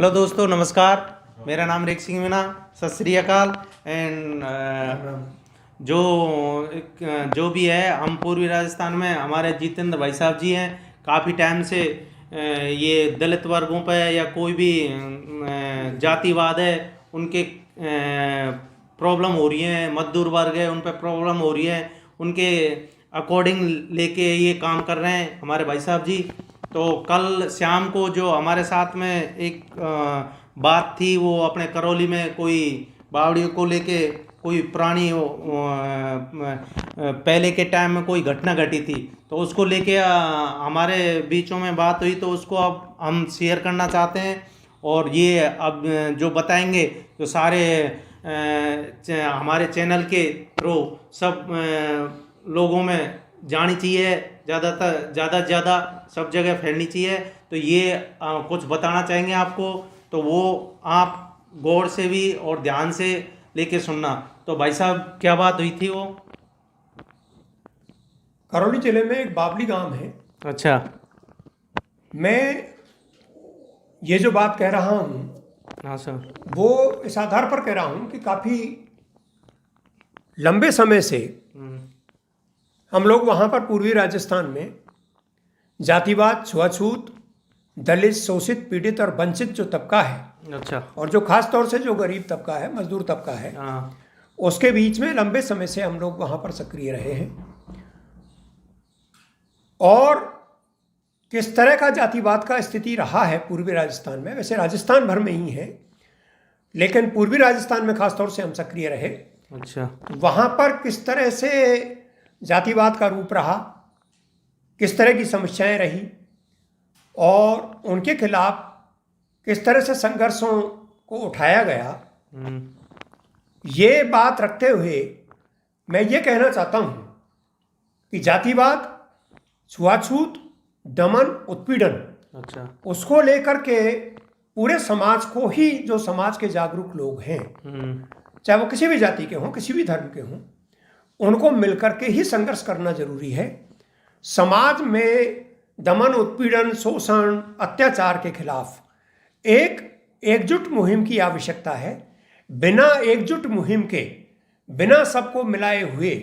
Hello दोस्तों, नमस्कार। मेरा नाम रेख सिंह मीना। सत श्री अकाल। एंड जो जो भी है, हम पूर्वी राजस्थान में हमारे जितेंद्र भाई साहब जी हैं। काफ़ी टाइम से ये दलित वर्गों पे या कोई भी जातिवाद है उनके प्रॉब्लम हो रही है, मजदूर वर्ग है उन पे प्रॉब्लम हो रही है, उनके अकॉर्डिंग लेके ये काम कर रहे हैं हमारे भाई साहब जी। तो कल शाम को जो हमारे साथ में एक बात थी, वो अपने करौली में कोई बावड़ियों को लेके कोई पुरानी पहले के टाइम में कोई घटना घटी थी, तो उसको लेके हमारे बीचों में बात हुई, तो उसको अब हम शेयर करना चाहते हैं। और ये अब जो बताएंगे तो सारे हमारे चैनल के थ्रू सब लोगों में जानी चाहिए, ज़्यादातर ज़्यादा से ज़्यादा सब जगह फैलनी चाहिए। तो ये कुछ बताना चाहेंगे आपको, तो वो आप गौर से भी और ध्यान से लेके सुनना। तो भाई साहब, क्या बात हुई थी वो? करौली जिले में एक बावली गांव है। अच्छा। मैं ये जो बात कह रहा हूँ, हाँ सर। वो इस आधार पर कह रहा हूँ कि काफ़ी लंबे समय से हम लोग वहाँ पर पूर्वी राजस्थान में जातिवाद, छुआछूत, दलित, शोषित, पीड़ित और वंचित जो तबका है, अच्छा। और जो खास तौर से जो गरीब तबका है, मजदूर तबका है, हाँ। उसके बीच में लंबे समय से हम लोग वहाँ पर सक्रिय रहे हैं। और किस तरह का जातिवाद का स्थिति रहा है पूर्वी राजस्थान में, वैसे राजस्थान भर में ही है, लेकिन पूर्वी राजस्थान में खास तौर से हम सक्रिय रहे। अच्छा। वहाँ पर किस तरह से जातिवाद का रूप रहा, किस तरह की समस्याएं रही, और उनके खिलाफ किस तरह से संघर्षों को उठाया गया, ये बात रखते हुए मैं ये कहना चाहता हूँ कि जातिवाद, छुआछूत, दमन, उत्पीड़न, अच्छा। उसको लेकर के पूरे समाज को ही, जो समाज के जागरूक लोग हैं, चाहे वो किसी भी जाति के हों, किसी भी धर्म के हों, उनको मिलकर के ही संघर्ष करना जरूरी है। समाज में दमन, उत्पीड़न, शोषण, अत्याचार के खिलाफ एक एकजुट मुहिम की आवश्यकता है। बिना एकजुट मुहिम के, बिना सबको मिलाए हुए,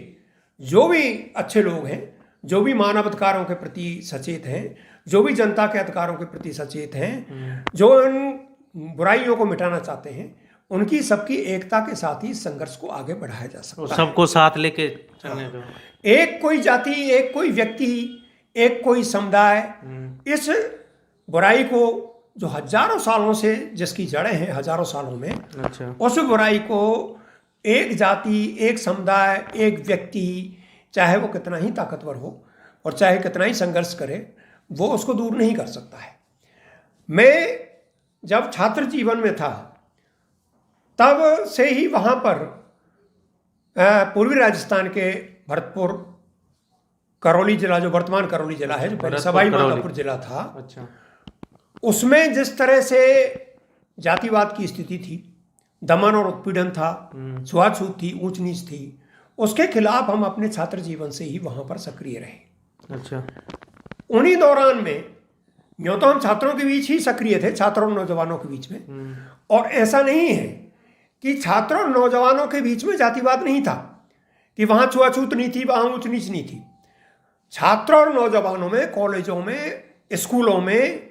जो भी अच्छे लोग हैं, जो भी मानवाधिकारों के प्रति सचेत हैं, जो भी जनता के अधिकारों के प्रति सचेत हैं, जो इन बुराइयों को मिटाना चाहते हैं, उनकी सबकी एकता के साथ ही संघर्ष को आगे बढ़ाया जा सकता है। सबको साथ लेके चलने दो। एक कोई जाति, एक कोई व्यक्ति, एक कोई समुदाय इस बुराई को, जो हजारों सालों से जिसकी जड़ें हैं, हजारों सालों में, अच्छा, उस बुराई को एक जाति, एक समुदाय, एक व्यक्ति, चाहे वो कितना ही ताकतवर हो और चाहे कितना ही संघर्ष करे, वो उसको दूर नहीं कर सकता है। मैं जब छात्र जीवन में था, तब से ही वहाँ पर पूर्वी राजस्थान के भरतपुर, करौली जिला, जो वर्तमान करौली जिला है, जो पहले सवाई माधोपुर जिला था, अच्छा, उसमें जिस तरह से जातिवाद की स्थिति थी, दमन और उत्पीड़न था, छुआछूत थी, ऊंच नीच थी, उसके खिलाफ हम अपने छात्र जीवन से ही वहाँ पर सक्रिय रहे। अच्छा। उन्हीं दौरान में यूँ तो हम छात्रों के बीच ही सक्रिय थे, छात्रों और नौजवानों के बीच में। और ऐसा नहीं है कि छात्रों और नौजवानों के बीच में जातिवाद नहीं था, कि वहाँ छुआछूत नहीं थी, वहाँ ऊंच नीच नहीं थी। छात्रों और नौजवानों में, कॉलेजों में, स्कूलों में,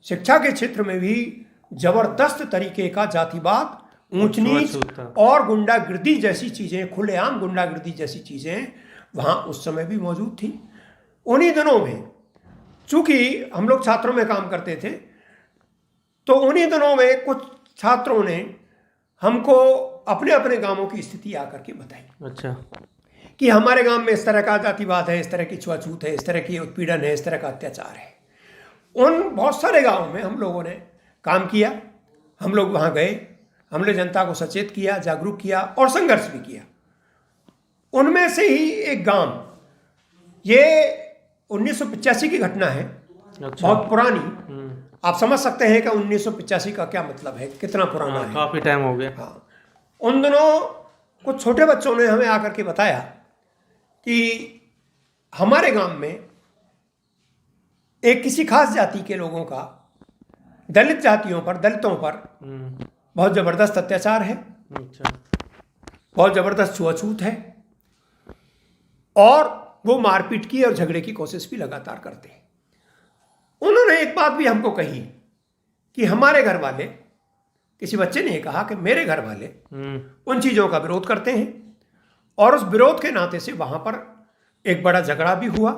शिक्षा के क्षेत्र में भी जबरदस्त तरीके का जातिवाद, ऊंच नीच और गुंडागिर्दी जैसी चीज़ें, खुलेआम गुंडागिर्दी जैसी चीज़ें वहाँ उस समय भी मौजूद थी। उन्हीं दिनों में, चूँकि हम लोग छात्रों में काम करते थे, तो उन्हीं दिनों में कुछ छात्रों ने हमको अपने अपने गांवों की स्थिति आकर के बताई। अच्छा। कि हमारे गांव में इस तरह का जातिवाद है, इस तरह की छुआछूत है, इस तरह की उत्पीड़न है, इस तरह का अत्याचार है। उन बहुत सारे गांवों में हम लोगों ने काम किया। हम लोग वहाँ गए, हमने जनता को सचेत किया, जागरूक किया और संघर्ष भी किया। उनमें से ही एक गांव, ये 1985 की घटना है। अच्छा। बहुत पुरानी। आप समझ सकते हैं कि 1985 का क्या मतलब है, कितना पुराना है। काफी टाइम हो गया। हाँ, उन दिनों कुछ छोटे बच्चों ने हमें आकर के बताया कि हमारे गांव में एक किसी खास जाति के लोगों का दलित जातियों पर, दलितों पर बहुत ज़बरदस्त अत्याचार है, अच्छा। बहुत ज़बरदस्त छुआछूत है, और वो मारपीट की और झगड़े की कोशिश भी लगातार करते हैं। उन्होंने एक बात भी हमको कही कि हमारे घर वाले, किसी बच्चे ने कहा कि मेरे घर वाले उन चीज़ों का विरोध करते हैं, और उस विरोध के नाते से वहाँ पर एक बड़ा झगड़ा भी हुआ,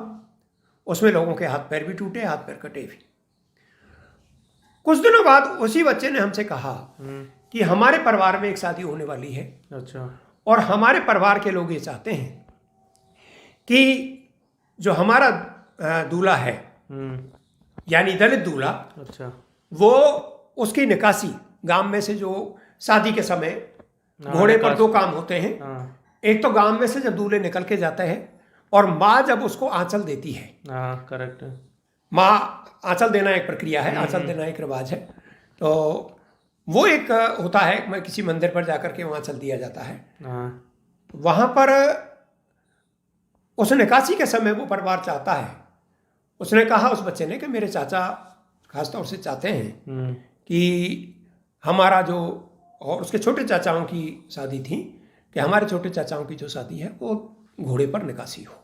उसमें लोगों के हाथ पैर भी टूटे, हाथ पैर कटे भी। कुछ दिनों बाद उसी बच्चे ने हमसे कहा कि हमारे परिवार में एक शादी होने वाली है, अच्छा। और हमारे परिवार के लोग ये चाहते हैं कि जो हमारा दूल्हा है, यानी दलित दूल्हा, अच्छा। वो उसकी निकासी गांव में से, जो शादी के समय घोड़े पर दो काम होते हैं, एक तो गांव में से जब दूल्हे निकल के जाता है, और माँ जब उसको आंचल देती है। करेक्ट है। माँ आंचल देना एक प्रक्रिया है, आंचल देना एक रिवाज है, तो वो एक होता है, मैं किसी मंदिर पर जाकर के वहाँ आंचल दिया जाता है। वहाँ पर उस निकासी के समय वो परिवार चाहता है, उसने कहा उस बच्चे ने कि मेरे चाचा खासतौर से चाहते हैं कि हमारा जो, और उसके छोटे चाचाओं की शादी थी, कि हमारे छोटे चाचाओं की जो शादी है वो घोड़े पर निकासी हो।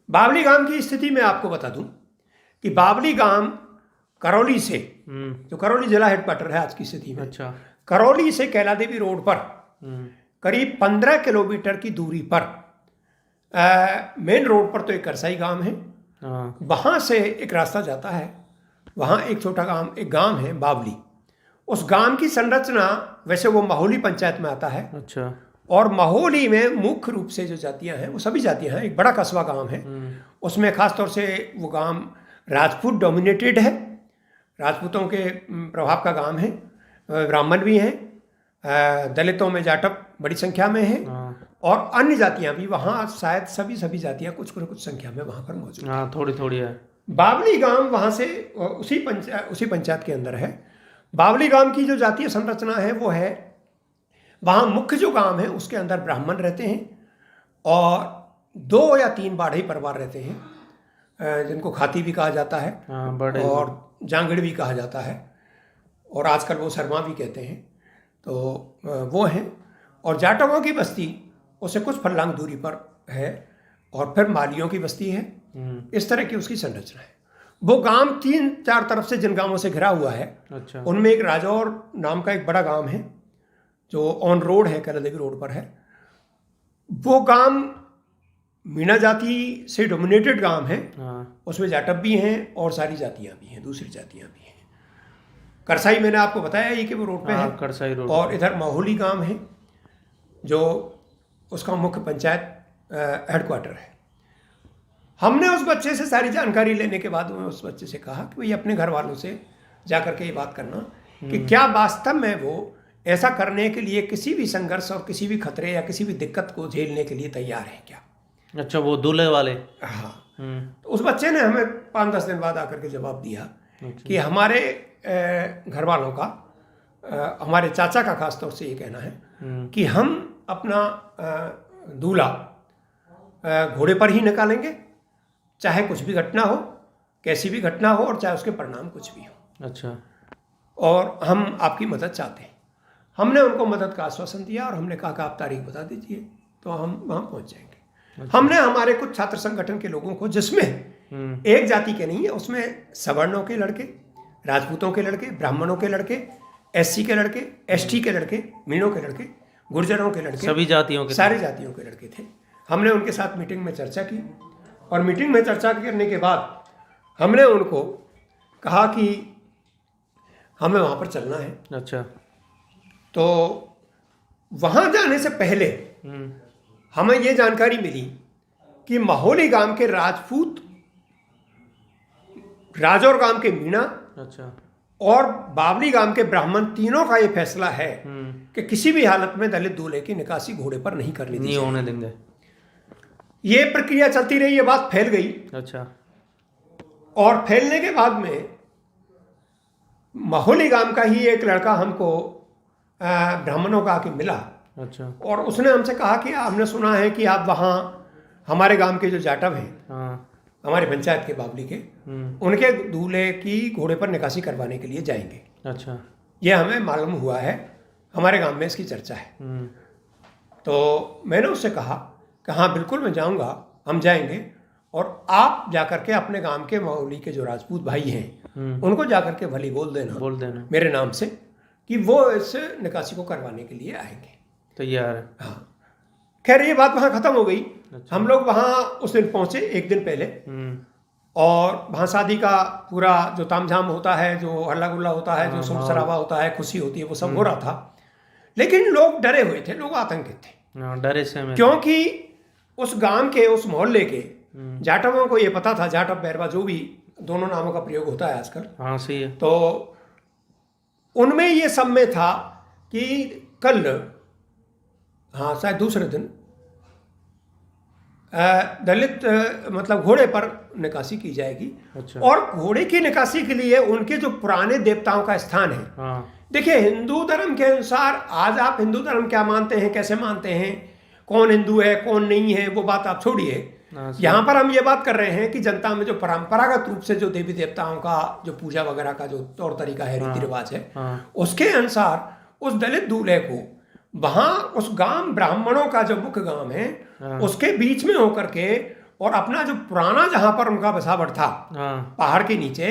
बावली गांव की स्थिति में आपको बता दूं कि बावली गांव करौली से, जो करौली जिला हेडक्वार्टर है आज की स्थिति में, अच्छा, करौली से कैला देवी रोड पर करीब 15 किलोमीटर की दूरी पर, मेन रोड पर तो एक करसाई गांव है, वहां से एक रास्ता जाता है, वहां एक छोटा गांव, एक गांव है बावली। उस गांव की संरचना, वैसे वो माहौली पंचायत में आता है, अच्छा, और माहौली में मुख्य रूप से जो जातियां हैं वो सभी जातियां हैं, एक बड़ा कस्बा गांव है। उसमें खासतौर से वो गांव राजपूत डोमिनेटेड है, राजपूतों के प्रभाव का गांव है, ब्राह्मण भी हैं, दलितों में जाटव बड़ी संख्या में है, और अन्य जातियां भी वहाँ, शायद सभी जातियां कुछ संख्या में वहाँ पर मौजूद हैं, थोड़ी थोड़ी है। बावली गांव वहाँ से उसी पंचायत के अंदर है। बावली गांव की जो जातीय संरचना है वो है, वहाँ मुख्य जो गांव है उसके अंदर ब्राह्मण रहते हैं, और 2 या 3 बाढ़ई परिवार रहते हैं, जिनको खाती भी कहा जाता है, और जांगड़ भी कहा जाता है, और आजकल वो शर्मा भी कहते हैं, तो वो हैं। और जाटवों की बस्ती उससे कुछ फरलांग दूरी पर है, और फिर मालियों की बस्ती है। इस तरह की उसकी संरचना है। वो गांव 3-4 तरफ से जिन गांवों से घिरा हुआ है, अच्छा, उनमें एक राजौर नाम का एक बड़ा गांव है जो ऑन रोड है, कैला देवी रोड पर है। वो गांव मीणा जाति से डोमिनेटेड गांव है, उसमें जाटव भी हैं और सारी जातियां भी हैं, दूसरी जातियां भी हैं। करसाई मैंने आपको बताया ही कि वो रोड पे है, करसाई रोड। और इधर माहौली गांव है जो उसका मुख्य पंचायत हेडक्वार्टर है। हमने उस बच्चे से सारी जानकारी लेने के बाद उस बच्चे से कहा कि भाई अपने घर वालों से जाकर के ये बात करना कि क्या वास्तव में वो ऐसा करने के लिए किसी भी संघर्ष और किसी भी खतरे या किसी भी दिक्कत को झेलने के लिए तैयार है क्या। अच्छा, वो दूल्हे वाले। हाँ। तो उस बच्चे ने हमें 5-10 दिन बाद आकर के जवाब दिया कि हमारे घर वालों का, हमारे चाचा का खासतौर से ये कहना है कि हम अपना दूल्हा घोड़े पर ही निकालेंगे, चाहे कुछ भी घटना हो, कैसी भी घटना हो, और चाहे उसके परिणाम कुछ भी हो। अच्छा। और हम आपकी मदद चाहते हैं। हमने उनको मदद का आश्वासन दिया और हमने कहा कि आप तारीख बता दीजिए तो हम वहाँ पहुँच जाएंगे। अच्छा। हमने हमारे कुछ छात्र संगठन के लोगों को, जिसमें एक जाति के नहीं है, उसमें सवर्णों के लड़के, राजपूतों के लड़के, ब्राह्मणों के लड़के, SC के लड़के, ST के लड़के, मीणों के लड़के, गुर्जरों के लड़के, सभी जातियों के, सारी जातियों के लड़के थे। हमने उनके साथ मीटिंग में चर्चा की, और मीटिंग में चर्चा करने के बाद हमने उनको कहा कि हमें वहाँ पर चलना है। अच्छा। तो वहाँ जाने से पहले हमें ये जानकारी मिली कि माहौली गांव के राजपूत, राजौर गांव के मीणा, अच्छा, और बावली गांव के ब्राह्मण, तीनों का ये फैसला है कि किसी भी हालत में दलित दूल्हे की निकासी घोड़े पर नहीं करनी, नहीं होने देंगे। ये प्रक्रिया चलती रही, ये बात फैल गई। अच्छा। और फैलने के बाद में माहौली गांव का ही एक लड़का हमको ब्राह्मणों का आके मिला। अच्छा। और उसने हमसे कहा कि हमने सुना है कि आप वहाँ हमारे गांव के जो जाटव हैं, हमारे पंचायत के बावली के, उनके दूल्हे की घोड़े पर निकासी करवाने के लिए जाएंगे। अच्छा। ये हमें मालूम हुआ है, हमारे गांव में इसकी चर्चा है। तो मैंने उससे कहा कि हाँ बिल्कुल मैं जाऊंगा, हम जाएंगे, और आप जाकर के अपने गांव के मावली के जो राजपूत भाई हैं उनको जाकर के भली बोल देना मेरे नाम से कि वो इस निकासी को करवाने के लिए आएंगे। तैयार है। हाँ, खैर ये बात वहाँ ख़त्म हो गई। अच्छा। हम लोग वहाँ उस दिन पहुँचे एक दिन पहले, और वहाँ शादी का पूरा जो तामझाम होता है, जो हल्ला गुल्ला होता है, जो शोर शराबा होता है, खुशी होती है, वो सब हो रहा था। लेकिन लोग डरे हुए थे, लोग आतंकित थे। डरे से क्योंकि उस गांव के, उस मोहल्ले के जाटवों को ये पता था, जाटव बैरवा जो भी दोनों नामों का प्रयोग होता है आजकल। हाँ सही है। तो उनमें ये सब में था कि कल, हाँ शायद दूसरे दिन, दलित मतलब घोड़े पर निकासी की जाएगी। अच्छा। और घोड़े की निकासी के लिए उनके जो पुराने देवताओं का स्थान है। हाँ। देखिए हिंदू धर्म के अनुसार, आज आप हिंदू धर्म क्या मानते हैं, कैसे मानते हैं, कौन हिंदू है कौन नहीं है, वो बात आप छोड़िए। यहाँ पर हम ये बात कर रहे हैं कि जनता में जो परंपरागत रूप से जो देवी देवताओं का जो पूजा वगैरह का जो तौर तरीका है, रीति रिवाज है, उसके अनुसार उस दलित दूल्हे को वहाँ उस गांव, ब्राह्मणों का जो मुख्य गांव है, उसके बीच में होकर के, और अपना जो पुराना जहाँ पर उनका बसावट था पहाड़ के नीचे,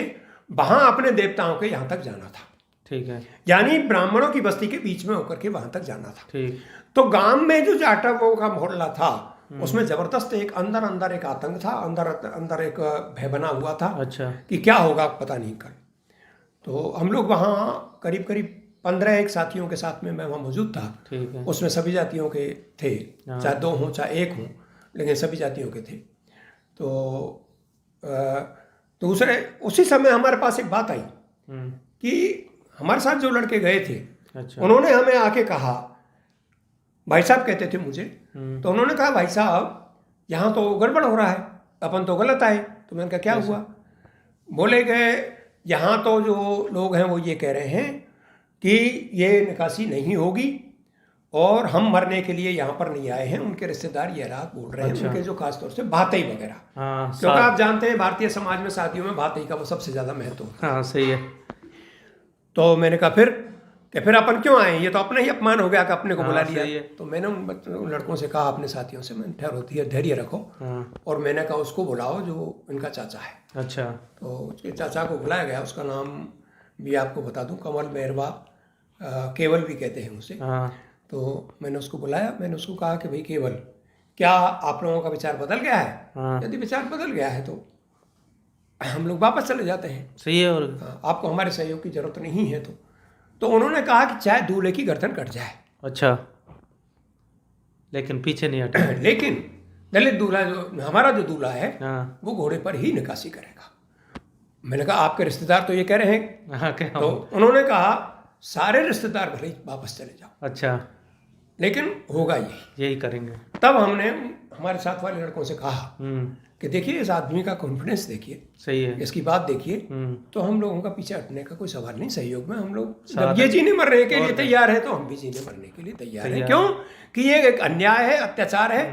वहाँ अपने देवताओं के यहाँ तक जाना था। ठीक है। यानी ब्राह्मणों की बस्ती के बीच में होकर के वहां तक जाना था। ठीक। तो गांव में जो जाटवों का मोहल्ला था, उसमें जबरदस्त एक अंदर एक आतंक था, अंदर एक भय बना हुआ था। अच्छा। कि क्या होगा पता नहीं कर। तो हम लोग वहाँ करीब 15 साथियों के साथ में मैं वहाँ मौजूद था। ठीक है। उसमें सभी जातियों के थे, चाहे 2 हों चाहे 1 हों, लेकिन सभी जातियों के थे। तो दूसरे उसी समय हमारे पास एक बात आई कि हमारे साथ जो लड़के गए थे, अच्छा, उन्होंने हमें आके कहा, भाई साहब कहते थे मुझे, तो उन्होंने कहा भाई साहब यहाँ तो गड़बड़ हो रहा है, अपन तो गलत आए। तो मैंने कहा क्या हुआ? बोले गए यहाँ तो जो लोग हैं वो ये कह रहे हैं कि ये निकासी नहीं होगी, और हम मरने के लिए यहाँ पर नहीं आए हैं। उनके रिश्तेदार ये रात बोल रहे हैं। अच्छा। उनके जो खासतौर से भातई वगैरह, क्योंकि आप जानते हैं भारतीय समाज में शादियों में भातई का वो सबसे ज्यादा महत्व होता है। हाँ सही है। तो मैंने कहा फिर अपन क्यों आए, ये तो अपना ही अपमान हो गया कि अपने को बुला लिया। तो मैंने उन लड़कों से कहा, अपने साथियों से, मैंने ठहरो, धैर्य रखो, और मैंने कहा उसको बुलाओ जो इनका चाचा है। अच्छा। तो उसके चाचा को बुलाया गया, उसका नाम भी आपको बता दूं, कमल बैरवा, केवल भी कहते हैं उसे। तो मैंने उसको बुलाया, मैंने उसको कहा कि भाई केवल, क्या आप लोगों का विचार बदल गया है? यदि विचार बदल गया है तो हम लोग वापस चले जाते हैं। सही है। और आपको हमारे सहयोग की जरूरत नहीं है। तो उन्होंने कहा कि चाहे दूल्हे की गर्दन कट जाए। अच्छा। लेकिन पीछे नहीं हटे। लेकिन दलित दूल्हा, जो हमारा जो दूल्हा है, वो घोड़े पर ही निकासी करेगा। मैंने कहा आपके रिश्तेदार तो ये कह रहे हैं। तो उन्होंने कहा सारे रिश्तेदार भले वापस चले जाओ। अच्छा। लेकिन होगा यही करेंगे। तब हमने हमारे साथ वाले लड़कों से कहा कि देखिए इस आदमी का कॉन्फिडेंस देखिए, सही है, इसकी बात देखिए, तो हम लोगों का पीछे हटने का कोई सवाल नहीं। सहयोग में हम लोग जब ये जीने मरने के लिए तैयार है, तो हम भी जीने मरने के लिए तैयार हैं। क्यों कि ये एक अन्याय है, अत्याचार है,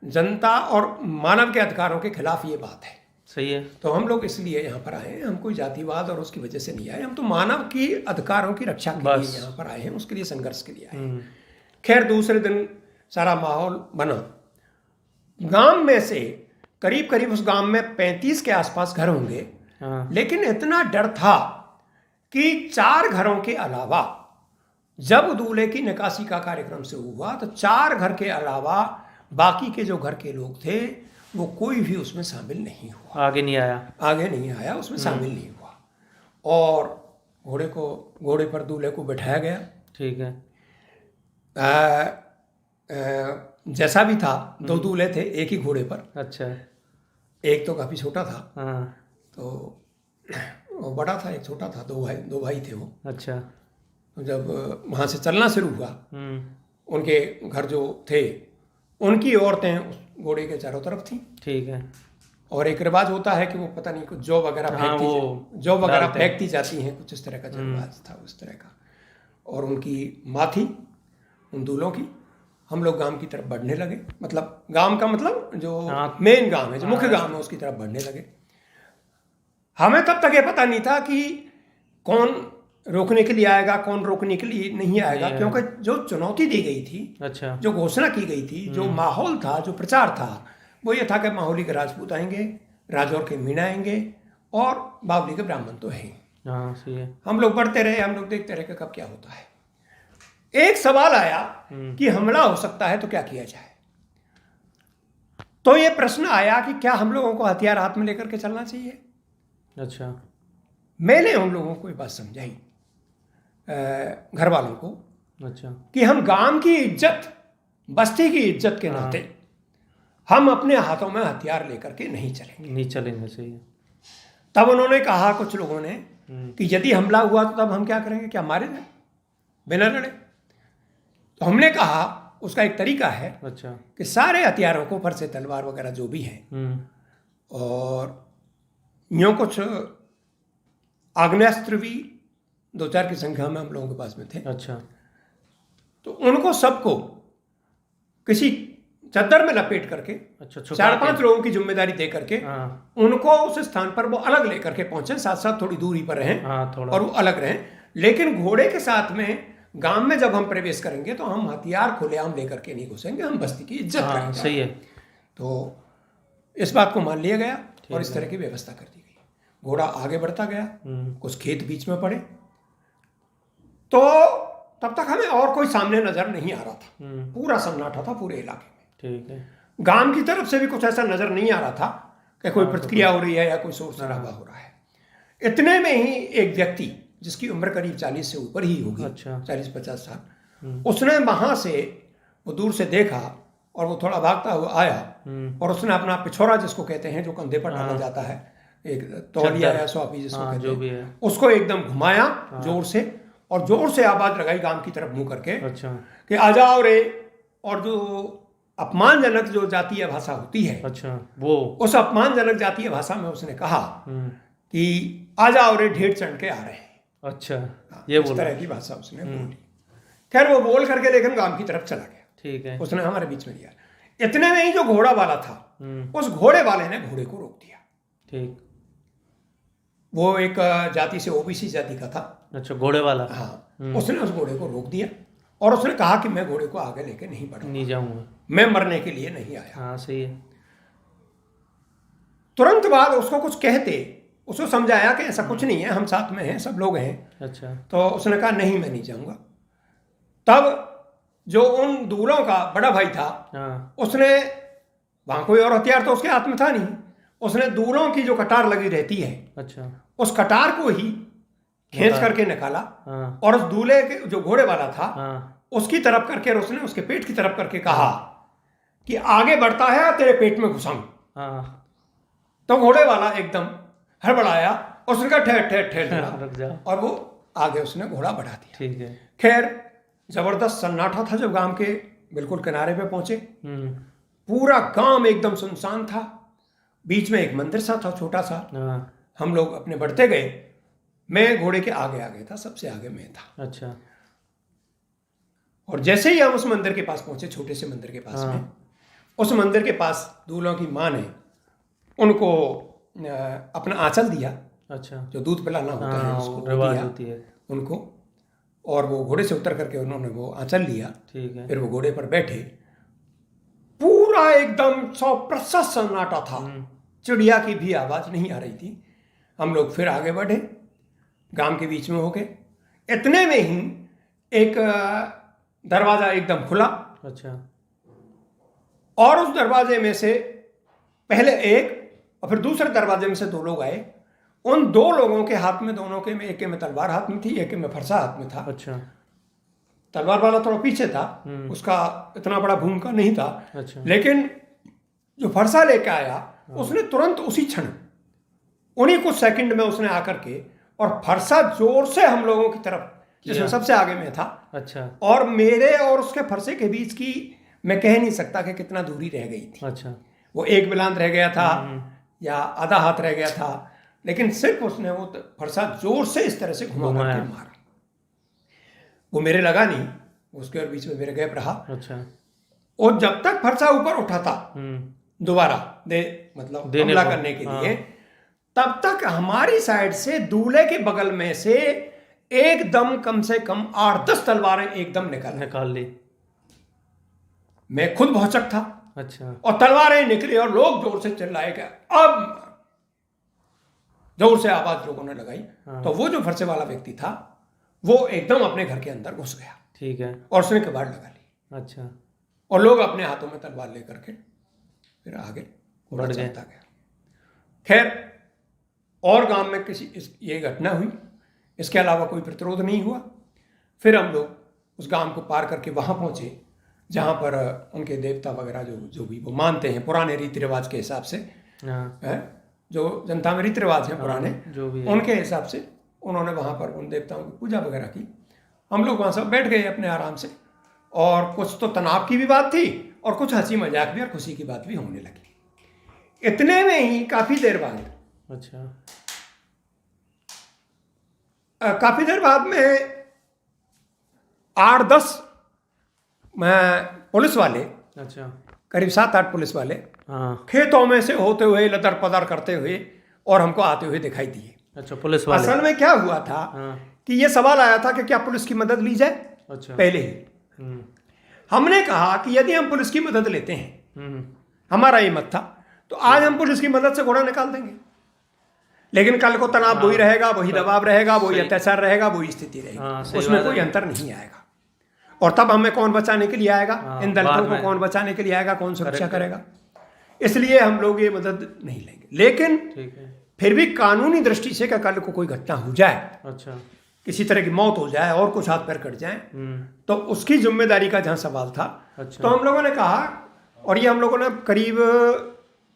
जनता और मानव के अधिकारों के खिलाफ ये बात है। सही है। तो हम लोग इसलिए यहाँ पर आए हैं। हम कोई जातिवाद और उसकी वजह से नहीं आए, हम तो मानव की अधिकारों की रक्षा के लिए यहाँ पर आए हैं, उसके लिए संघर्ष के लिए आए हैं। खैर दूसरे दिन सारा माहौल बना। गांव में से करीब उस गांव में 35 के आसपास घर होंगे। लेकिन इतना डर था कि 4 घरों के अलावा, जब दूल्हे की निकासी का कार्यक्रम से हुआ, तो 4 घर के अलावा बाकी के जो घर के लोग थे, वो कोई भी उसमें शामिल नहीं हुआ। आगे नहीं आया, उसमें शामिल नहीं हुआ। और घोड़े पर दूल्हे को बैठाया गया। ठीक है। जैसा भी था, 2 दूल्हे थे एक ही घोड़े पर। अच्छा। एक तो काफी छोटा था। तो वो बड़ा था, एक छोटा था। 2 भाई थे वो। अच्छा। तो जब वहां से चलना शुरू हुआ, उनके घर जो थे, उनकी औरतें उस घोड़े के चारों तरफ थी। ठीक है। और एक रिवाज होता है कि वो पता नहीं कुछ जौ वगैरह फेंकती जाती हैं, कुछ इस तरह का जो रिवाज था, उस तरह का। और उनकी माँ थी उन दूल्हों की, हम लोग गांव की तरफ बढ़ने लगे, मतलब गांव का मतलब जो हाँ। मेन गांव है, जो मुख्य गांव है, उसकी तरफ बढ़ने लगे। हमें तब तक ये पता नहीं था कि कौन रोकने के लिए आएगा, कौन रोकने के लिए नहीं आएगा, क्योंकि जो चुनौती दी गई थी, अच्छा। जो घोषणा की गई थी, जो माहौल था, जो प्रचार था, वो ये था कि माहौली के राजपूत आएंगे, राजौर के मीणा आएंगे और बावली के ब्राह्मण तो हैं। हाँ सही है। हम लोग बढ़ते रहे, हम लोग देखते रहे कि कब क्या होता है। एक सवाल आया कि हमला हो सकता है तो क्या किया जाए। तो ये प्रश्न आया कि क्या हम लोगों को हथियार हाथ में लेकर के चलना चाहिए। अच्छा। मैंने उन लोगों को ये बात समझाई, घर वालों को, अच्छा। कि हम गांव की इज्जत, बस्ती की इज्जत के नाते हम अपने हाथों में हथियार लेकर के नहीं चलेंगे। नहीं चलेंगे, सही है। तब उन्होंने कहा, कुछ लोगों ने, कि यदि हमला हुआ तो तब हम क्या करेंगे, क्या मारे जाए बिना लड़े। तो हमने कहा उसका एक तरीका है अच्छा। कि सारे हथियारों को, फरसे, तलवार वगैरह जो भी है, और यूँ कुछ आग्नेयास्त्र भी 2-4 की संख्या में हम लोगों के पास में थे। अच्छा। तो उनको सबको किसी चद्दर में लपेट करके, अच्छा, छुपा 4-5 लोगों की जिम्मेदारी दे करके, हाँ। उनको उस स्थान पर वो अलग लेकर के पहुंचे, साथ साथ थोड़ी दूरी पर रहें, हाँ, थोड़ा। और वो अलग रहें। लेकिन घोड़े के साथ में गांव में जब हम प्रवेश करेंगे तो हम हथियार खुलेआम लेकर के नहीं घुसेंगे, हम बस्ती की इज्जत हाँ, करेंगे। सही है। तो इस बात को मान लिया गया और इस तरह की व्यवस्था कर दी गई। घोड़ा आगे बढ़ता गया, कुछ खेत बीच में पड़े, तो तब तक हमें और कोई सामने नजर नहीं आ रहा था। पूरा सन्नाटा था पूरे इलाके में। ठीक है। गांव की तरफ से भी कुछ ऐसा नजर नहीं आ रहा था कि कोई प्रतिक्रिया हो रही है या कोई शोर शराबा हो रहा है। इतने में ही एक व्यक्ति, जिसकी उम्र करीब 40 से ऊपर ही होगी, अच्छा। 40-50 साल, उसने वहां से, वो दूर से देखा और वो थोड़ा भागता हुआ आया, और उसने अपना पिछोरा, जिसको कहते हैं, जो कंधे पर डाला जाता है, एक तौलिया या स्वापी जिसको कहते जो भी है, हैं, उसको एकदम घुमाया जोर से, और जोर से आवाज लगाई गांव की तरफ मुंह करके, अच्छा, कि आ जाओ रे। और जो अपमानजनक जो जातीय भाषा होती है, अच्छा, वो उस अपमानजनक जातीय भाषा में उसने कहा कि आ जाओ रे, ढेर चढ़ के आ रहे हैं। अच्छा, ये इस तरह की भाषा उसने बोली। खैर वो बोल करके लेकिन गांव की तरफ चला गया। ठीक है। उसने हमारे बीच में लिया। इतने में ही जो घोड़ा वाला था, उस घोड़े वाले ने घोड़े को रोक दिया। ठीक। वो एक जाति से ओबीसी जाति का था। अच्छा, घोड़े वाला। हाँ। उसने उस घोड़े को रोक दिया और उसने कहा कि मैं घोड़े को आगे लेके नहीं बढ़ूंगा, नहीं जाऊंगा, मैं मरने के लिए नहीं आया। हाँ सही है। तुरंत बाद उसको कुछ कहते, उसको समझाया कि ऐसा कुछ नहीं है, हम साथ में हैं, सब लोग हैं। अच्छा। तो उसने कहा नहीं, मैं नहीं जाऊंगा। तब जो उन दूलों का बड़ा भाई था, हाँ। उसने, वहां कोई और हथियार तो उसके हाथ में था नहीं, उसने दूलों की जो कटार लगी रहती है, अच्छा, उस कटार को ही खींच करके निकाला, हाँ। और उस दूल्हे के जो घोड़े वाला था, हाँ। उसकी तरफ करके, और उसने उसके पेट की तरफ करके कहा कि आगे बढ़ता है तेरे पेट में घुसाऊं। हाँ। तो घोड़े वाला एकदम हड़बड़ाया, उसने कहा ठहर ठहर ठहर, रुक जा। और वो आगे उसने घोड़ा बढ़ा दिया। ठीक है। खैर जबरदस्त सन्नाटा था जब गांव के बिल्कुल किनारे पे पहुंचे। पूरा गांव एकदम सुनसान था, बीच में एक मंदिर सा था छोटा सा। हाँ। हम लोग अपने बढ़ते गए, मैं घोड़े के आगे आगे था, सबसे आगे मैं था। अच्छा। और जैसे ही हम उस मंदिर के पास पहुंचे, छोटे से मंदिर के पास में, उस मंदिर के पास दूल्हों की माँ ने उनको अपना आंचल दिया। अच्छा, जो दूध पिलाना होता है उसको रिवाज दिया होती है उनको, और वो घोड़े से उतर करके उन्होंने वो आंचल लिया। ठीक है। फिर वो घोड़े पर बैठे। पूरा एकदम 100% सन्नाटा था, चिड़िया की भी आवाज नहीं आ रही थी। हम लोग फिर आगे बढ़े, गांव के बीच में हो गए। इतने में ही एक दरवाजा एकदम खुला। अच्छा। और उस दरवाजे में से पहले एक और फिर दूसरे दरवाजे में से 2 लोग आए। उन 2 लोगों के हाथ में, दोनों के में, एक के में तलवार हाथ में थी, एक के में फरसा हाथ में था। अच्छा। तलवार वाला थोड़ा पीछे था, उसका इतना बड़ा भूमिका नहीं था। अच्छा। लेकिन जो फरसा लेके आया, उसने तुरंत उसी क्षण, उन्हीं कुछ सेकंड में उसने आकर के और फरसा जोर से हम लोगों की तरफ, जिसमें सबसे आगे में था। अच्छा। और मेरे और उसके फरसे के बीच की मैं कह नहीं सकता कि कितना दूरी रह गई थी। अच्छा। वो 1 बिलांत रह गया था या आधा हाथ रह गया था, लेकिन सिर्फ उसने वो फरसा जोर से इस तरह से घुमा करके मारा। वो मेरे लगा नहीं, उसके और बीच में मेरे गैप रहा। अच्छा। और जब तक फरसा ऊपर उठा था दोबारा मतलब देने हमला को, करने के लिए, तब तक हमारी साइड से दूल्हे के बगल में से एकदम कम से कम 8-10 तलवारें एकदम निकाल ली। मैं खुद भौचक था। अच्छा। और तलवारें निकली और लोग जोर से चिल्लाए गए, अब जोर से आवाज लोगों ने लगाई। तो वो जो फरसे वाला व्यक्ति था वो एकदम अपने घर के अंदर घुस गया। ठीक है। और उसने कबाड़ लगा ली। अच्छा। और लोग अपने हाथों में तलवार लेकर के फिर आगे बढ़ गए। चलता गया। खैर और गांव में ये घटना हुई, इसके अलावा कोई प्रतिरोध नहीं हुआ। फिर हम लोग उस गांव को पार करके वहां पहुंचे जहां पर उनके देवता वगैरह जो भी वो मानते हैं पुराने रीति रिवाज के हिसाब से, जो जनता में रीति रिवाज हैं पुराने, जो भी उनके हिसाब से उन्होंने वहां पर उन देवताओं की पूजा वगैरह की। हम लोग वहां सब बैठ गए अपने आराम से, और कुछ तो तनाव की भी बात थी और कुछ हंसी मजाक भी और खुशी की बात भी होने लगी। इतने में ही काफी देर बाद, अच्छा, काफी देर बाद में 8-10 पुलिस वाले, अच्छा, करीब 7-8 पुलिस वाले खेतों में से होते हुए लदर पदर करते हुए और हमको आते हुए दिखाई दिए। अच्छा, पुलिस वाले। असल में क्या हुआ था कि ये सवाल आया था कि क्या पुलिस की मदद ली जाए। अच्छा। पहले ही हमने कहा कि यदि हम पुलिस की मदद लेते हैं, हमारा ये मत था, तो आज हम पुलिस की मदद से घोड़ा निकाल देंगे, लेकिन कल को तनाव वही रहेगा, वही दबाव रहेगा, वही अत्याचार रहेगा, वही स्थिति रहेगी, उसमें कोई अंतर नहीं आएगा। और तब हमें कौन बचाने के लिए आएगा? इन दलितों को कौन बचाने के लिए आएगा? कौन सुरक्षा करेगा? इसलिए हम लोग ये मदद नहीं लेंगे। लेकिन फिर भी कानूनी दृष्टि से कल को कोई घटना हो जाए, अच्छा, किसी तरह की मौत हो जाए और कुछ हाथ पैर कट जाए, तो उसकी जिम्मेदारी का जहां सवाल था, अच्छा, तो हम लोगों ने कहा, और ये हम लोगों ने करीब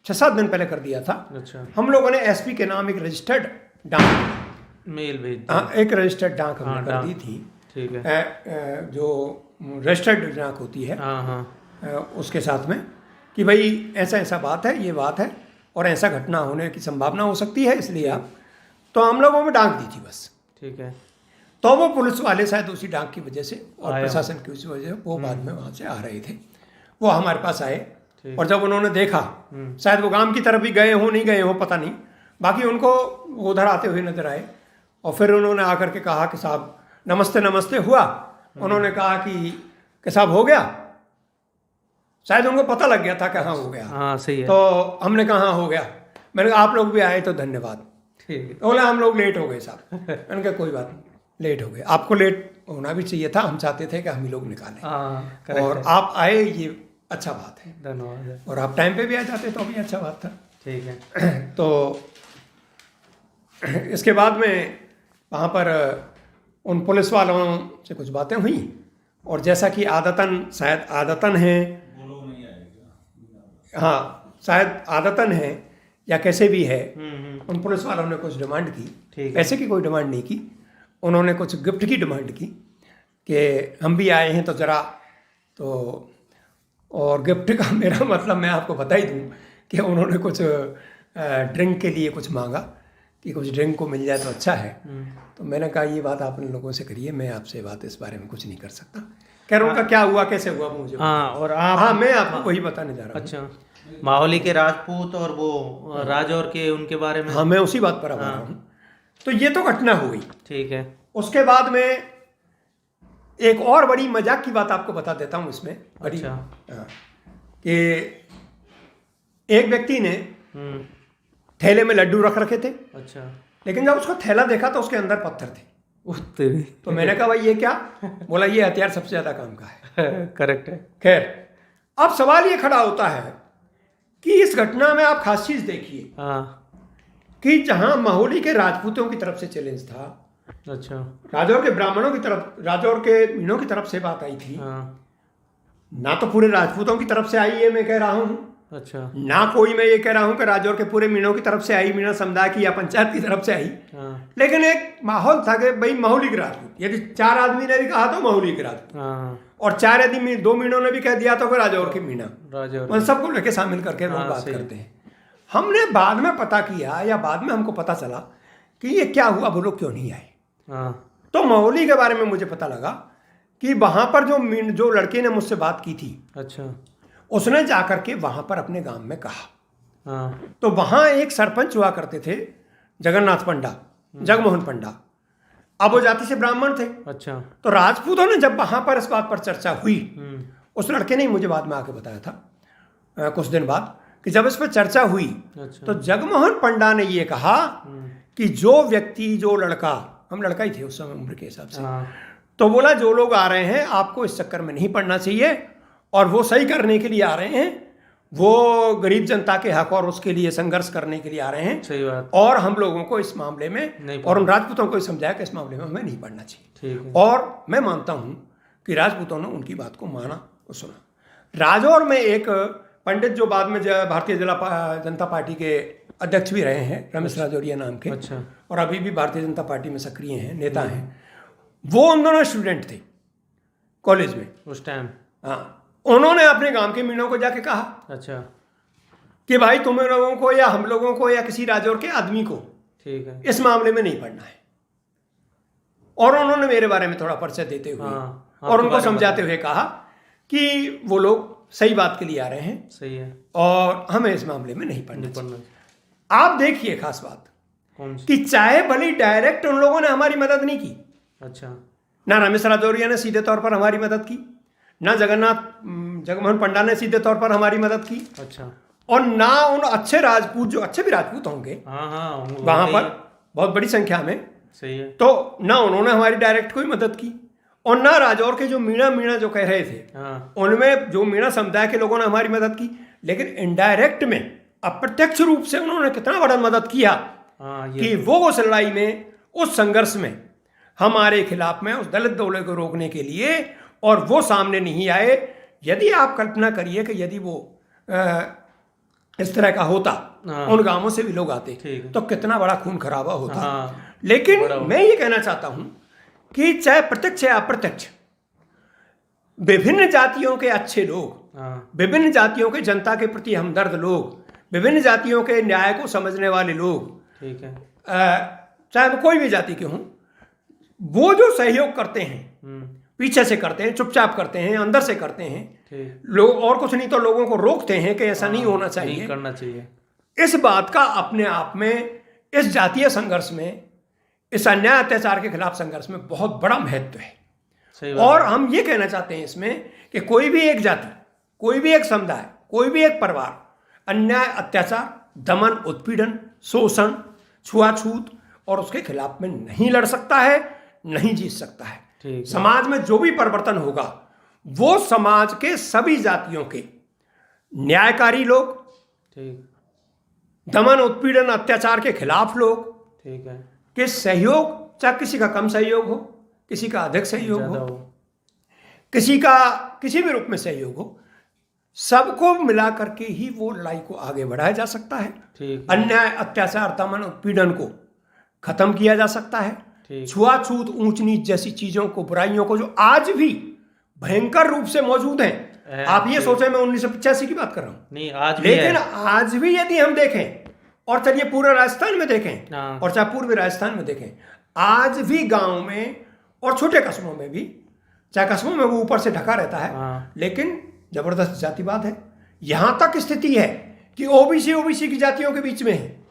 6-7 दिन पहले कर दिया था। अच्छा। हम लोगों ने एसपी के नाम एक रजिस्टर्ड डाक मेल भेज दिया, एक रजिस्टर्ड डाक हमने कर दी थी। ठीक है। जो रजिस्टर्ड डाक होती है, उसके साथ में कि भाई ऐसा ऐसा बात है, ये बात है और ऐसा घटना होने की संभावना हो सकती है, इसलिए आप, तो हम लोगों में डाक दी थी बस। ठीक है। तो वो पुलिस वाले शायद उसी डाक की वजह से और प्रशासन की उसी वजह से वो बाद में वहाँ से आ रहे थे, वो हमारे पास आए, और जब उन्होंने देखा, शायद वो गांव की तरफ भी गए हो, नहीं गए हो पता नहीं, बाकी उनको उधर आते हुए नजर आए, और फिर उन्होंने आकर के कहा कि साहब नमस्ते नमस्ते हुआ। उन्होंने कहा कि साहब हो गया, शायद उनको पता लग गया था कि हाँ हो गया। हाँ सही है। तो हमने कहा हाँ हो गया। मैंने कहा आप लोग भी आए तो धन्यवाद। ठीक है। बोले हम लोग लेट हो गए साहब। मैंने कहा कोई बात नहीं, लेट हो गए, आपको लेट होना भी चाहिए था, हम चाहते थे कि हम ही लोग निकालें, और आप आए, ये अच्छा बात है, धन्यवाद। और आप टाइम पे भी आ जाते तो भी अच्छा बात था। ठीक है। तो इसके बाद में वहाँ पर उन पुलिस वालों से कुछ बातें हुई, और जैसा कि शायद आदतन है, हाँ शायद आदतन है या कैसे भी है, उन पुलिस वालों ने कुछ डिमांड की। पैसे की कोई डिमांड नहीं की, उन्होंने कुछ गिफ्ट की डिमांड की कि हम भी आए हैं तो ज़रा, तो और गिफ्ट का मेरा मतलब मैं आपको बता ही दूँ कि उन्होंने कुछ ड्रिंक के लिए कुछ मांगा कि कुछ ड्रिंक को मिल जाए तो अच्छा है। तो मैंने कहा ये बात आप इन लोगों से करिए, मैं आपसे बात इस बारे में कुछ नहीं कर सकता। कह रहा उनका क्या हुआ, कैसे हुआ मुझे, और आप, हाँ मैं आपको वही बताने जा रहा हूँ। अच्छा, माहौली के राजपूत और वो राजौर के, उनके बारे में, हाँ मैं उसी बात पर आ रहा हूँ। तो ये तो घटना हो गई। ठीक है। उसके बाद में एक और बड़ी मजाक की बात आपको बता देता हूँ इसमें। अच्छा। कि एक व्यक्ति ने थैले में लड्डू रख रखे थे। अच्छा। लेकिन जब उसको थैला देखा तो उसके अंदर पत्थर थे। तो मैंने कहा भाई ये क्या? बोला ये हथियार सबसे ज्यादा काम का है। करेक्ट है। खैर, अब सवाल ये खड़ा होता है कि इस घटना में आप खास चीज देखिए कि जहां माहौली के राजपूतों की तरफ से चैलेंज था, अच्छा, राजौर के ब्राह्मणों की तरफ, राजौर के मीणों की तरफ से बात आई थी, ना तो पूरे राजपूतों की तरफ से आई है मैं कह रहा हूं, अच्छा, ना कोई मैं ये कह रहा हूं कि राजौर के पूरे मीणों की तरफ से आई, मीणा समुदाय की या पंचायत की तरफ से आई, लेकिन एक माहौल था कि भाई माहौली के राजपूत, यदि 4 आदमी ने भी कहा तो माहौली के राजपूत, और 4 आदमी 2 मीणों ने भी कह दिया तो राजौर के मीणा, मतलब सबको लेके शामिल करके लोग बात करते हैं। हमने बाद में पता किया, या बाद में हमको पता चला कि ये क्या हुआ, वो लोग क्यों नहीं आए। तो माहौली के बारे में मुझे पता लगा कि वहां पर जो लड़के ने मुझसे बात की थी, अच्छा, उसने जाकर के वहां पर अपने गांव में कहा। हाँ तो वहां एक सरपंच हुआ करते थे, जगन्नाथ पंडा, जगमोहन पंडा। अब वो जाति से ब्राह्मण थे। अच्छा। तो राजपूतों ने जब वहां पर इस बात पर चर्चा हुई, हम्म। उस लड़के ने मुझे बाद में आके बताया था कुछ दिन बाद, कि जब इस पर चर्चा हुई अच्छा। तो जगमोहन पंडा ने ये कहा कि जो व्यक्ति, जो लड़का, हम लड़का ही थे उस समय उम्र के हिसाब से, हाँ तो बोला जो लोग आ रहे हैं आपको इस चक्कर में नहीं पड़ना चाहिए, और वो सही करने के लिए आ रहे हैं, वो गरीब जनता के हक और उसके लिए संघर्ष करने के लिए आ रहे हैं। सही बात। और हम लोगों को इस मामले में नहीं और उन राजपूतों को समझाया कि इस मामले में हमें नहीं पढ़ना चाहिए। ठीक है। और मैं मानता हूं कि राजपूतों ने उनकी बात को माना और सुना। राजौर में एक पंडित जो बाद में भारतीय जनता पार्टी के अध्यक्ष भी रहे हैं, रमेश राजौरिया नाम के, अच्छा। और अभी भी भारतीय जनता पार्टी में सक्रिय हैं, नेता हैं, वो उन दोनों स्टूडेंट थे कॉलेज में उस टाइम। हाँ, उन्होंने अपने गांव के मीणों को जाके कहा अच्छा। कि भाई तुम लोगों को या हम लोगों को या किसी राजौर के आदमी को ठीक है। इस मामले में नहीं पढ़ना है। और उन्होंने मेरे बारे में थोड़ा परिचय देते हुए और उनको समझाते हुए कहा कि वो लोग सही बात के लिए आ रहे हैं, सही है, और हमें इस मामले में नहीं पढ़ना चाहिए। पढ़ना। आप देखिए खास बात कौन सी? कि चाहे भली डायरेक्ट उन लोगों ने हमारी मदद नहीं की, अच्छा। ना रमेश राजौरिया ने सीधे तौर पर हमारी मदद की, ना जगमोहन पंडा ने सीधे तौर पर हमारी मदद की, अच्छा। और ना उन अच्छे राजपूत, जो अच्छे भी राजपूत होंगे हाँ हाँ वहां पर बहुत बड़ी संख्या में, सही है, तो ना उन्होंने हमारी डायरेक्ट कोई मदद की, और ना राजौर के जो मीणा जो कह रहे थे, हाँ उनमें जो मीणा समुदाय के लोगों ने हमारी मदद की। लेकिन इनडायरेक्ट में, अप्रत्यक्ष रूप से उन्होंने कितना बड़ा मदद किया हाँ, ये कि वो उस लड़ाई में, उस संघर्ष में हमारे खिलाफ में उस दलित दौले को रोकने के लिए, और वो सामने नहीं आए। यदि आप कल्पना करिए कि यदि वो इस तरह का होता, हाँ। उन गांवों से भी लोग आते, ठीक है। तो कितना बड़ा खून खराबा होता। हाँ, लेकिन बड़ा मैं ये कहना चाहता हूं कि चाहे प्रत्यक्ष या अप्रत्यक्ष, विभिन्न जातियों के अच्छे लोग, हाँ, विभिन्न जातियों के जनता के प्रति हमदर्द लोग, विभिन्न जातियों के न्याय को समझने वाले लोग, ठीक है, चाहे वो कोई भी जाति के हों, वो जो सहयोग करते हैं, पीछे से करते हैं, चुपचाप करते हैं, अंदर से करते हैं, ठीक, लोग और कुछ नहीं तो लोगों को रोकते हैं कि ऐसा नहीं होना चाहिए, नहीं करना चाहिए। इस बात का अपने आप में, इस जातीय संघर्ष में, इस अन्याय अत्याचार के खिलाफ संघर्ष में बहुत बड़ा महत्व है। सही बात। और हम ये कहना चाहते हैं इसमें कि कोई भी एक जाति, कोई भी एक समुदाय, कोई भी एक परिवार अन्याय, अत्याचार, दमन, उत्पीड़न, शोषण, छुआछूत और उसके खिलाफ में नहीं लड़ सकता है, नहीं जीत सकता है। ठीक, समाज में जो भी परिवर्तन होगा, वो समाज के सभी जातियों के न्यायकारी लोग, ठीक, दमन, उत्पीड़न, अत्याचार के खिलाफ लोग ठीक है, के सहयोग, चाहे किसी का कम सहयोग हो, किसी का अधिक सहयोग ज्यादा हो, हो, किसी का किसी भी रूप में सहयोग हो, सबको मिला करके ही वो लड़ाई को आगे बढ़ाया जा सकता है। ठीक, अन्याय, अत्याचार, दमन, उत्पीड़न को खत्म किया जा सकता है। ठीक, छुआछूत, ऊंच नीच जैसी चीजों को, बुराइयों को, जो आज भी भयंकर रूप से मौजूद हैं। आप ये सोचें मैं 1985 की बात कर रहा हूं, नहीं आज भी लेकिन है। आज भी यदि हम देखें, और चलिए पूरे राजस्थान में देखें, हाँ। और चाहे पूर्वी राजस्थान में देखें, आज भी गांव में और छोटे कस्बों में भी, चाहे कस्बों में वो ऊपर से ढका रहता है, हाँ। लेकिन जबरदस्त जातिवाद है। यहां तक स्थिति है कि ओबीसी की जातियों के बीच में है।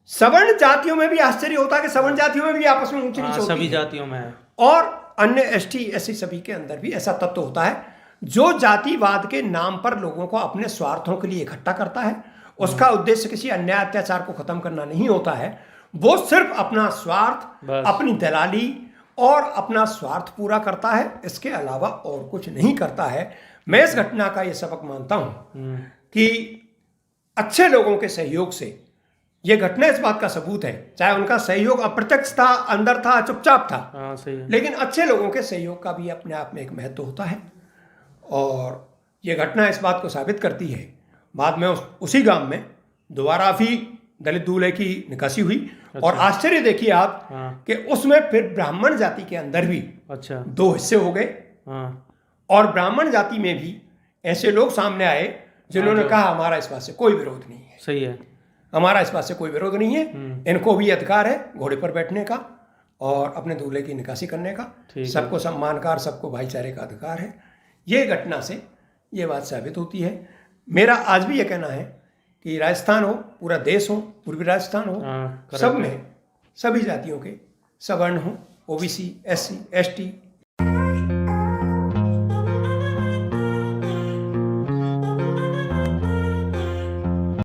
सवर्ण जातियों में भी आश्चर्य होता है कि सवर्ण जातियों में भी आपस में ऊंच नीच होती है, सभी जातियों में है। और अन्य एसटी एससी सभी के अंदर भी ऐसा तत्व होता है जो जातिवाद के नाम पर लोगों को अपने स्वार्थों के लिए इकट्ठा करता है। उसका उद्देश्य किसी अन्याय अत्याचार को खत्म करना नहीं होता है, वो सिर्फ अपना स्वार्थ, अपनी दलाली और अपना स्वार्थ पूरा करता है, इसके अलावा और कुछ नहीं करता है। मैं इस घटना का ये सबक मानता हूं कि अच्छे लोगों के सहयोग से, ये घटना इस बात का सबूत है, चाहे उनका सहयोग अप्रत्यक्ष था, अंदर था, चुपचाप था, हाँ, सही है। लेकिन अच्छे लोगों के सहयोग का भी अपने आप में एक महत्व होता है। और ये घटना इस बात को साबित करती है। बाद में उसी गांव में दोबारा भी दलित दूल्हे की निकासी हुई। अच्छा। और आश्चर्य देखिए आप, हाँ। कि उसमें फिर ब्राह्मण जाति के अंदर भी अच्छा 2 हिस्से हो गए। हाँ, और ब्राह्मण जाति में भी ऐसे लोग सामने आए जिन्होंने कहा हमारा इस बात से कोई विरोध नहीं है, सही है, हमारा इस बात से कोई विरोध नहीं है, इनको भी अधिकार है घोड़े पर बैठने का और अपने दूल्हे की निकासी करने का, सबको सम्मानकार, सबको भाईचारे का अधिकार है। ये घटना से ये बात साबित होती है। मेरा आज भी ये कहना है कि राजस्थान हो, पूरा देश हो, पूर्वी राजस्थान हो, हाँ, सब में सभी जातियों के, सवर्ण हो, ओबीसी, एससी, एसटी,